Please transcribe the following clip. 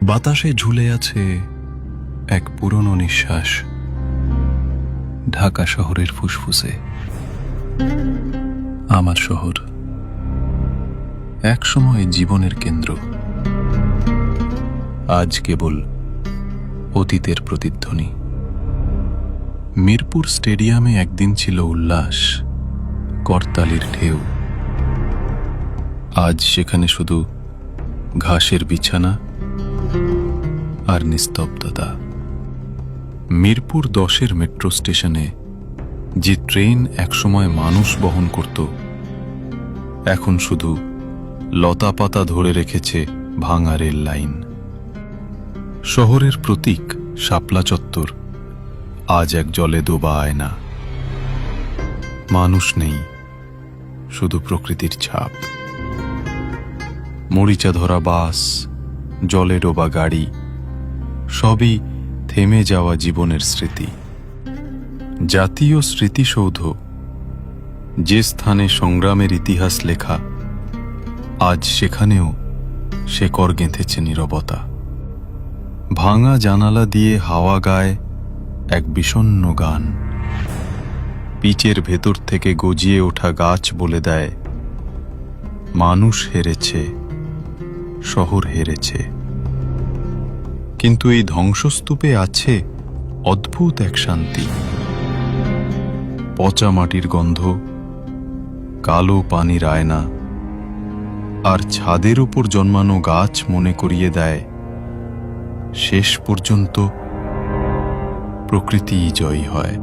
বাতাসে ঝুলে আছে এক পুরনো নিঃশ্বাস, ঢাকা শহরের ফুসফুসে। আমার শহর একসময় জীবনের কেন্দ্র, আজ কেবল অতীতের প্রতিধ্বনি। মিরপুর স্টেডিয়ামে একদিন ছিল উল্লাস, করতালির ঢেউ। আজ সেখানে শুধু ঘাসের বিছানা আর নিস্তব্ধতা। মিরপুর 10-এর মেট্রো স্টেশনে যে ট্রেন একসময় মানুষ বহন করত, এখন শুধু লতাপাতা ধরে রেখেছে ভাঙা রেল লাইন। শহরের প্রতীক শাপলা চত্বর আজ এক জলে ডোবা আয়না। মানুষ নেই, শুধু প্রকৃতির ছাপ। মরিচা ধরা বাস, জলে ডোবা গাড়ি, সবই থেমে যাওয়া জীবনের স্মৃতি। জাতীয় স্মৃতিসৌধ, যে স্থানে সংগ্রামের ইতিহাস লেখা, আজ সেখানেও শেকড় গেঁথেছে নীরবতা। ভাঙা জানালা দিয়ে হাওয়া গায় এক বিষণ্ণ গান। পিচের ভেতর থেকে গজিয়ে ওঠা গাছ বলে দেয়, মানুষ হেরেছে, শহর হেরেছে। কিন্তু এই ধ্বংসস্তূপে আছে অদ্ভুত এক শান্তি। পচা মাটির গন্ধ, কালো পানির আয়না, আর ছাদের উপর জন্মানো গাছ মনে করিয়ে দেয়, শেষ পর্যন্ত প্রকৃতিই জয়ী হয়।